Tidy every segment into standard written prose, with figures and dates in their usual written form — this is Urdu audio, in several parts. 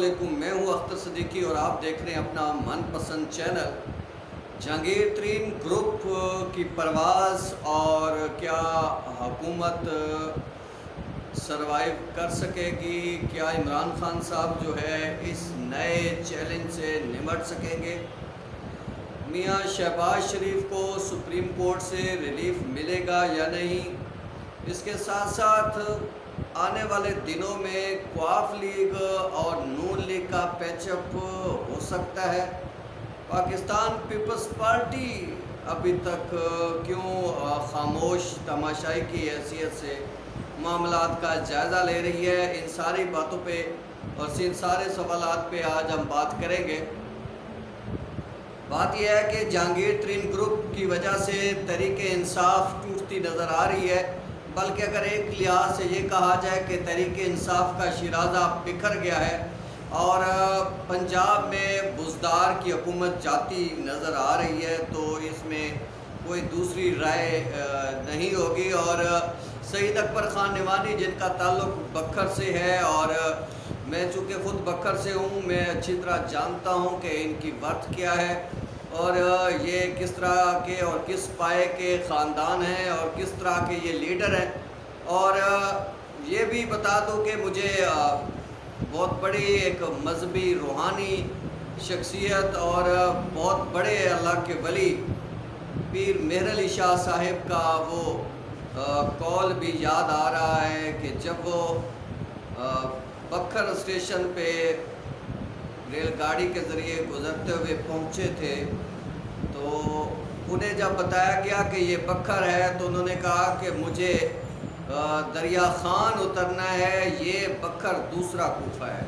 علیکم، میں ہوں اختر صدیقی اور آپ دیکھ رہے ہیں اپنا من پسند چینل۔ جہانگیر ترین گروپ کی پرواز اور کیا حکومت سروائیو کر سکے گی، کیا عمران خان صاحب جو ہے اس نئے چیلنج سے نمٹ سکیں گے، میاں شہباز شریف کو سپریم کورٹ سے ریلیف ملے گا یا نہیں، اس کے ساتھ ساتھ آنے والے دنوں میں قواف لیگ اور نون لیگ کا پیچ اپ ہو سکتا ہے۔ پاکستان پیپلز پارٹی ابھی تک کیوں خاموش تماشائی کی حیثیت سے معاملات کا جائزہ لے رہی ہے، ان ساری باتوں پہ اور ان سارے سوالات پہ آج ہم بات کریں گے۔ بات یہ ہے کہ جہانگیر ترین گروپ کی وجہ سے تحریک انصاف ٹوٹتی نظر آ رہی ہے، بلکہ اگر ایک لحاظ سے یہ کہا جائے کہ تحریک انصاف کا شیرازہ بکھر گیا ہے اور پنجاب میں بزدار کی حکومت جاتی نظر آ رہی ہے، تو اس میں کوئی دوسری رائے نہیں ہوگی۔ اور سعید اکبر خان نعمانی جن کا تعلق بکھر سے ہے، اور میں چونکہ خود بکھر سے ہوں، میں اچھی طرح جانتا ہوں کہ ان کی ورتھ کیا ہے اور یہ کس طرح کے اور کس پائے کے خاندان ہیں اور کس طرح کے یہ لیڈر ہیں۔ اور یہ بھی بتا دوں کہ مجھے بہت بڑی ایک مذہبی روحانی شخصیت اور بہت بڑے اللہ کے ولی پیر مہر علی شاہ صاحب کا وہ قول بھی یاد آ رہا ہے کہ جب وہ بکھر اسٹیشن پہ ریل گاڑی کے ذریعے گزرتے ہوئے پہنچے تھے، تو انہیں جب بتایا گیا کہ یہ بکھر ہے تو انہوں نے کہا کہ مجھے دریا خان اترنا ہے، یہ بکھر دوسرا کوفہ ہے۔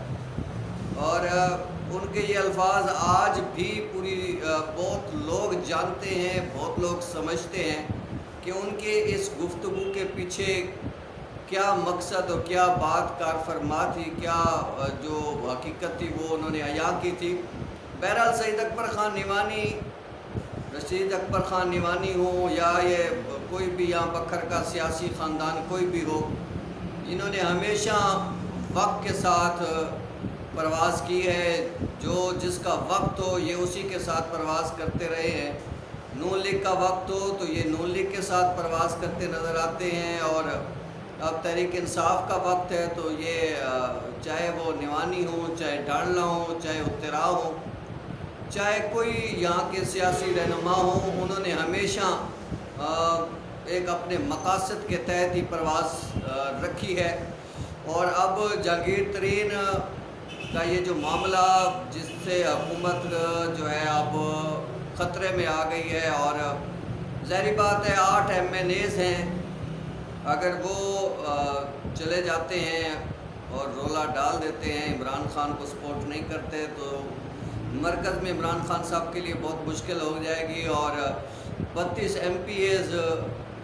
اور ان کے یہ الفاظ آج بھی بہت لوگ جانتے ہیں، بہت لوگ سمجھتے ہیں کہ ان کے اس گفتگو کے پیچھے کیا مقصد اور کیا بات کار فرما تھی، کیا جو حقیقت تھی وہ انہوں نے عیاں کی تھی۔ بہرحال سعید اکبر خان نعمانی، رشید اکبر خان نعمانی ہوں یا یہ کوئی بھی یہاں بکھر کا سیاسی خاندان کوئی بھی ہو، انہوں نے ہمیشہ وقت کے ساتھ پرواز کی ہے، جو جس کا وقت ہو یہ اسی کے ساتھ پرواز کرتے رہے ہیں۔ نون لیگ کا وقت ہو تو یہ نون لیگ کے ساتھ پرواز کرتے نظر آتے ہیں، اور اب تحریک انصاف کا وقت ہے تو یہ چاہے وہ نعمانی ہوں، چاہے ڈھالنا ہوں، چاہے اترا ہوں، چاہے کوئی یہاں کے سیاسی رہنما ہوں، انہوں نے ہمیشہ ایک اپنے مقاصد کے تحت ہی پرواز رکھی ہے۔ اور اب جہانگیر ترین کا یہ جو معاملہ جس سے حکومت جو ہے اب خطرے میں آ گئی ہے، اور ظاہری بات ہے 8 MNAs ہیں، اگر وہ چلے جاتے ہیں اور رولا ڈال دیتے ہیں، عمران خان کو سپورٹ نہیں کرتے، تو مرکز میں عمران خان صاحب کے لیے بہت مشکل ہو جائے گی۔ اور 32 MPAs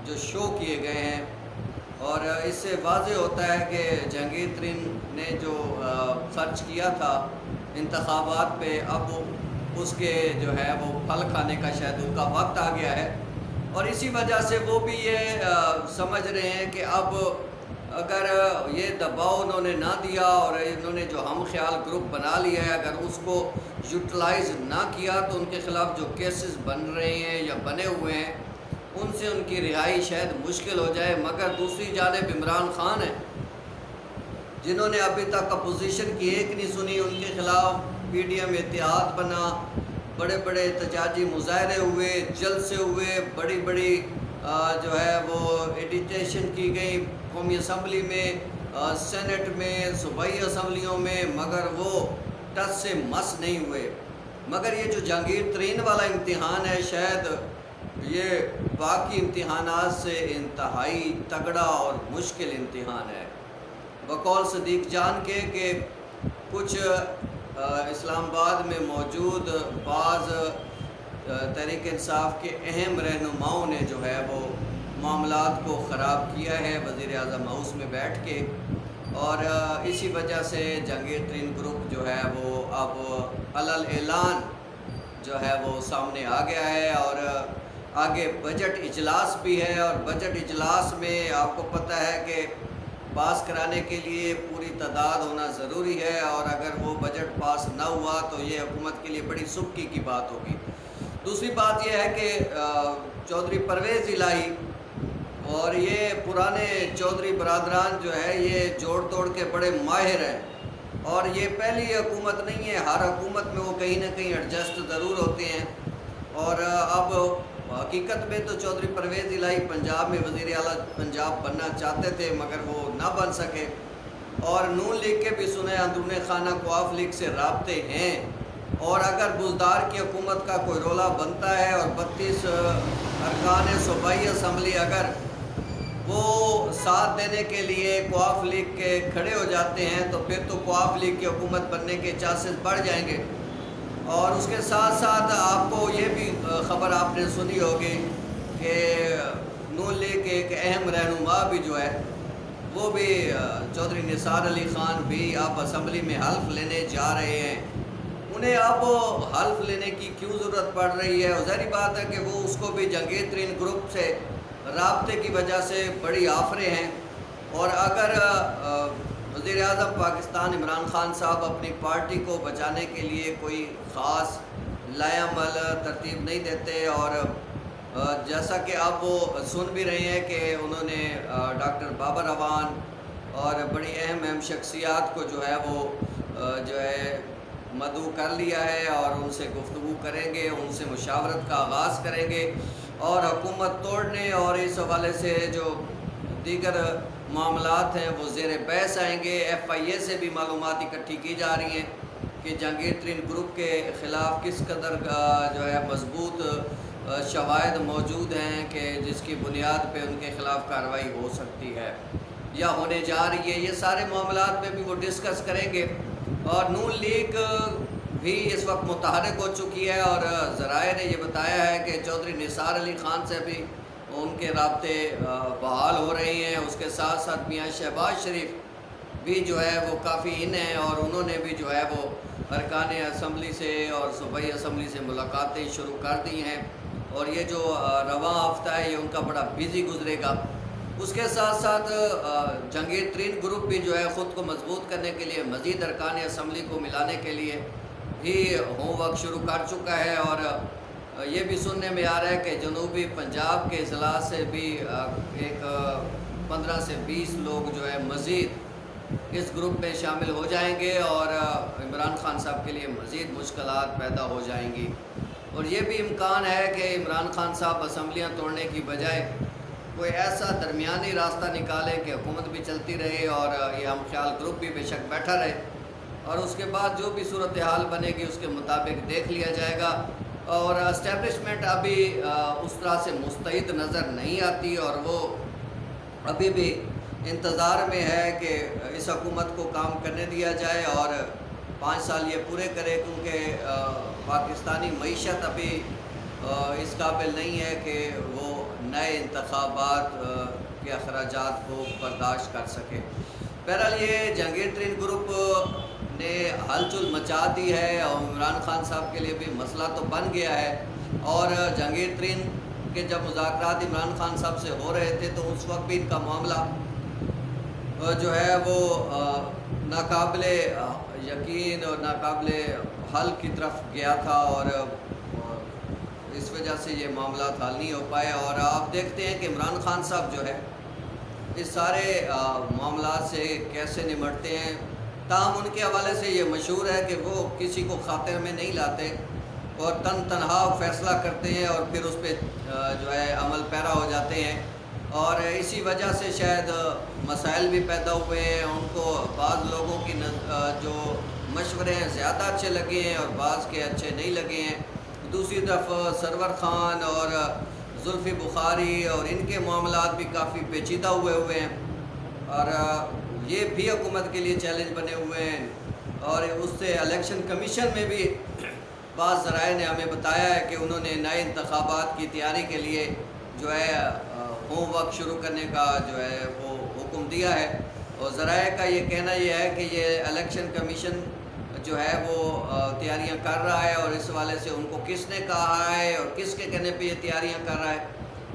جو شو کیے گئے ہیں، اور اس سے واضح ہوتا ہے کہ جہانگیر ترین نے جو خرچ کیا تھا انتخابات پہ، اب اس کے جو ہے وہ پھل کھانے کا شاید ان کا وقت آ گیا ہے، اور اسی وجہ سے وہ بھی یہ سمجھ رہے ہیں کہ اب اگر یہ دباؤ انہوں نے نہ دیا اور انہوں نے جو ہم خیال گروپ بنا لیا ہے، اگر اس کو یوٹیلائز نہ کیا تو ان کے خلاف جو کیسز بن رہے ہیں یا بنے ہوئے ہیں ان سے ان کی رہائی شاید مشکل ہو جائے۔ مگر دوسری جانب عمران خان ہیں جنہوں نے ابھی تک اپوزیشن کی ایک نہیں سنی، ان کے خلاف PDM اتحاد بنا، بڑے بڑے احتجاجی مظاہرے ہوئے، جلسے ہوئے، بڑی بڑی جو ہے وہ ایڈیٹیشن کی گئی قومی اسمبلی میں، سینٹ میں، صوبائی اسمبلیوں میں، مگر وہ ٹس سے مس نہیں ہوئے۔ مگر یہ جو جہانگیر ترین والا امتحان ہے، شاید یہ باقی امتحانات سے انتہائی تگڑا اور مشکل امتحان ہے، بقول صدیق جان کے کہ کچھ اسلام آباد میں موجود بعض تحریک انصاف کے اہم رہنماؤں نے جو ہے وہ معاملات کو خراب کیا ہے وزیر اعظم ہاؤس میں بیٹھ کے، اور اسی وجہ سے جہانگیر ترین گروپ جو ہے وہ اب علل اعلان جو ہے وہ سامنے آ گیا ہے۔ اور آگے بجٹ اجلاس بھی ہے، اور بجٹ اجلاس میں آپ کو پتہ ہے کہ پاس کرانے کے لیے پوری تعداد ہونا ضروری ہے، اور اگر وہ بجٹ یہ حکومت کے لیے بڑی سبکی کی بات ہوگی۔ دوسری بات یہ ہے کہ چودھری پرویز الہی اور یہ پرانے چودھری برادران جو ہے یہ جوڑ توڑ کے بڑے ماہر ہیں، اور یہ پہلی حکومت نہیں ہے، ہر حکومت میں وہ کہیں نہ کہیں ایڈجسٹ ضرور ہوتے ہیں۔ اور اب حقیقت میں تو چودھری پرویز الہی پنجاب میں وزیر اعلیٰ پنجاب بننا چاہتے تھے مگر وہ نہ بن سکے، اور نون لیگ کے بھی سنے اندرون خانہ قواف لیگ سے رابطے ہیں، اور اگر بزدار کی حکومت کا کوئی رولہ بنتا ہے اور 32 ارکان صوبائی اسمبلی اگر وہ ساتھ دینے کے لیے قواف لیگ کے کھڑے ہو جاتے ہیں تو پھر تو قواف لیگ کی حکومت بننے کے چانسز بڑھ جائیں گے۔ اور اس کے ساتھ ساتھ آپ کو یہ بھی خبر آپ نے سنی ہوگی کہ نون لیگ کے ایک اہم رہنما بھی جو ہے وہ بھی چودھری نثار علی خان بھی اب اسمبلی میں حلف لینے جا رہے ہیں۔ انہیں اب حلف لینے کی کیوں ضرورت پڑ رہی ہے؟ ظاہری بات ہے کہ وہ اس کو بھی جہانگیر ترین گروپ سے رابطے کی وجہ سے بڑی آفریں ہیں، اور اگر وزیر اعظم پاکستان عمران خان صاحب اپنی پارٹی کو بچانے کے لیے کوئی خاص لائے عمل ترتیب نہیں دیتے، اور جیسا کہ آپ وہ سن بھی رہے ہیں کہ انہوں نے ڈاکٹر بابر اعوان اور بڑی اہم شخصیات کو جو ہے وہ جو ہے مدعو کر لیا ہے، اور ان سے گفتگو کریں گے، ان سے مشاورت کا آغاز کریں گے، اور حکومت توڑنے اور اس حوالے سے جو دیگر معاملات ہیں وہ زیر بحث آئیں گے۔ ایف آئی اے سے بھی معلومات اکٹھی کی جا رہی ہیں کہ جہانگیر ترین گروپ کے خلاف کس قدر جو ہے مضبوط شواہد موجود ہیں کہ جس کی بنیاد پہ ان کے خلاف کارروائی ہو سکتی ہے یا ہونے جا رہی ہے۔ یہ سارے معاملات پہ بھی وہ ڈسکس کریں گے، اور نون لیگ بھی اس وقت متحرک ہو چکی ہے، اور ذرائع نے یہ بتایا ہے کہ چودھری نثار علی خان سے بھی ان کے رابطے بحال ہو رہے ہیں۔ اس کے ساتھ ساتھ میاں شہباز شریف بھی جو ہے وہ کافی ان ہیں، اور انہوں نے بھی جو ہے وہ ارکان اسمبلی سے اور صوبائی اسمبلی سے ملاقاتیں شروع کر دی ہیں، اور یہ جو رواں ہفتہ ہے یہ ان کا بڑا بیزی گزرے گا۔ اس کے ساتھ ساتھ جہانگیر ترین گروپ بھی جو ہے خود کو مضبوط کرنے کے لیے مزید ارکان اسمبلی کو ملانے کے لیے بھی ہوم ورک شروع کر چکا ہے، اور یہ بھی سننے میں آ رہا ہے کہ جنوبی پنجاب کے اضلاع سے بھی ایک 15 سے 20 لوگ جو ہے مزید اس گروپ میں شامل ہو جائیں گے، اور عمران خان صاحب کے لیے مزید مشکلات پیدا ہو جائیں گی۔ اور یہ بھی امکان ہے کہ عمران خان صاحب اسمبلیاں توڑنے کی بجائے کوئی ایسا درمیانی راستہ نکالے کہ حکومت بھی چلتی رہے اور یہ ہم خیال گروپ بھی بے شک بیٹھا رہے، اور اس کے بعد جو بھی صورتحال بنے گی اس کے مطابق دیکھ لیا جائے گا۔ اور اسٹیبلشمنٹ ابھی اس طرح سے مستعد نظر نہیں آتی، اور وہ ابھی بھی انتظار میں ہے کہ اس حکومت کو کام کرنے دیا جائے اور 5 سال یہ پورے کرے، کیونکہ پاکستانی معیشت ابھی اس قابل نہیں ہے کہ وہ نئے انتخابات کے اخراجات کو برداشت کر سکے۔ بہرحال یہ جہانگیر ترین گروپ نے ہلچل مچا دی ہے، اور عمران خان صاحب کے لیے بھی مسئلہ تو بن گیا ہے، اور جہانگیر ترین کے جب مذاکرات عمران خان صاحب سے ہو رہے تھے تو اس وقت بھی ان کا معاملہ جو ہے وہ ناقابل یقین اور ناقابل حل کی طرف گیا تھا، اور اس وجہ سے یہ معاملات حل نہیں ہو پائے۔ اور آپ دیکھتے ہیں کہ عمران خان صاحب جو ہے اس سارے معاملات سے کیسے نمٹتے ہیں۔ تاہم ان کے حوالے سے یہ مشہور ہے کہ وہ کسی کو خاطر میں نہیں لاتے اور تنہا فیصلہ کرتے ہیں اور پھر اس پہ جو ہے عمل پیرا ہو جاتے ہیں، اور اسی وجہ سے شاید مسائل بھی پیدا ہوئے ہیں۔ ان کو بعض لوگوں کی جو مشورے ہیں زیادہ اچھے لگے ہیں اور بعض کے اچھے نہیں لگے ہیں۔ دوسری طرف سرور خان اور زلفی بخاری اور ان کے معاملات بھی کافی پیچیدہ ہوئے ہیں، اور یہ بھی حکومت کے لیے چیلنج بنے ہوئے ہیں۔ اور اس سے الیکشن کمیشن میں بھی بعض ذرائع نے ہمیں بتایا ہے کہ انہوں نے نئے انتخابات کی تیاری کے لیے جو ہے ہوم ورک شروع کرنے کا جو ہے وہ حکم دیا ہے، اور ذرائع کا یہ کہنا یہ ہے کہ یہ الیکشن کمیشن جو ہے وہ تیاریاں کر رہا ہے، اور اس حوالے سے ان کو کس نے کہا ہے اور کس کے کہنے پہ یہ تیاریاں کر رہا ہے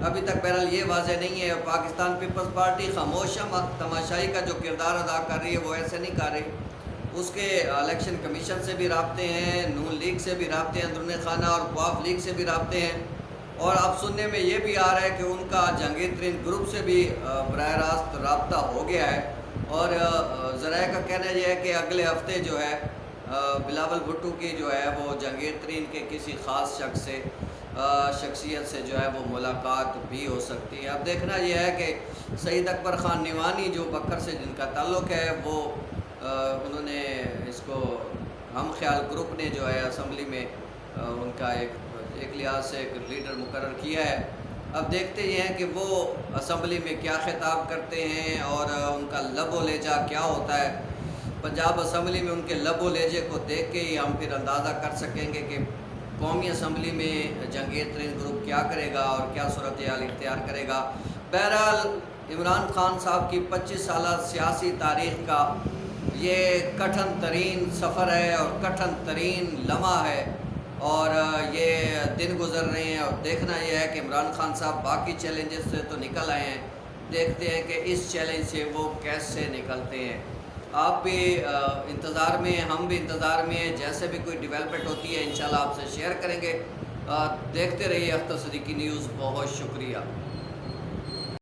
ابھی تک بہرحال یہ واضح نہیں ہے۔ پاکستان پیپلز پارٹی خاموش تماشائی کا جو کردار ادا کر رہی ہے وہ ایسے نہیں کر رہی، اس کے الیکشن کمیشن سے بھی رابطے ہیں، نون لیگ سے بھی رابطے ہیں اندرون خانہ، اور وفاق لیگ سے بھی رابطے ہیں، اور اب سننے میں یہ بھی آ رہا ہے کہ ان کا جہانگیر ترین گروپ سے بھی براہ راست رابطہ ہو گیا ہے، اور ذرائع کا کہنا یہ ہے کہ اگلے ہفتے جو ہے بلاول بھٹو کی جو ہے وہ جہانگیر ترین کے کسی خاص شخصیت سے جو ہے وہ ملاقات بھی ہو سکتی ہے۔ اب دیکھنا یہ ہے کہ سعید اکبر خان نیوانی جو بکر سے جن کا تعلق ہے، وہ انہوں نے اس کو ہم خیال گروپ نے جو ہے اسمبلی میں ان کا ایک لحاظ سے ایک لیڈر مقرر کیا ہے۔ اب دیکھتے یہ ہیں کہ وہ اسمبلی میں کیا خطاب کرتے ہیں اور ان کا لب و لہجہ کیا ہوتا ہے۔ پنجاب اسمبلی میں ان کے لب و لہجے کو دیکھ کے ہی ہم پھر اندازہ کر سکیں گے کہ قومی اسمبلی میں جہانگیر ترین گروپ کیا کرے گا اور کیا صورتحال اختیار کرے گا۔ بہرحال عمران خان صاحب کی 25 سالہ سیاسی تاریخ کا یہ کٹھن ترین سفر ہے اور کٹھن ترین لمحہ ہے، اور یہ دن گزر رہے ہیں، اور دیکھنا یہ ہے کہ عمران خان صاحب باقی چیلنجز سے تو نکل آئے ہیں، دیکھتے ہیں کہ اس چیلنج سے وہ کیسے نکلتے ہیں۔ آپ بھی انتظار میں ہیں، ہم بھی انتظار میں ہیں، جیسے بھی کوئی ڈیولپمنٹ ہوتی ہے انشاءاللہ آپ سے شیئر کریں گے۔ دیکھتے رہیے اختر صدیقی نیوز۔ بہت شکریہ۔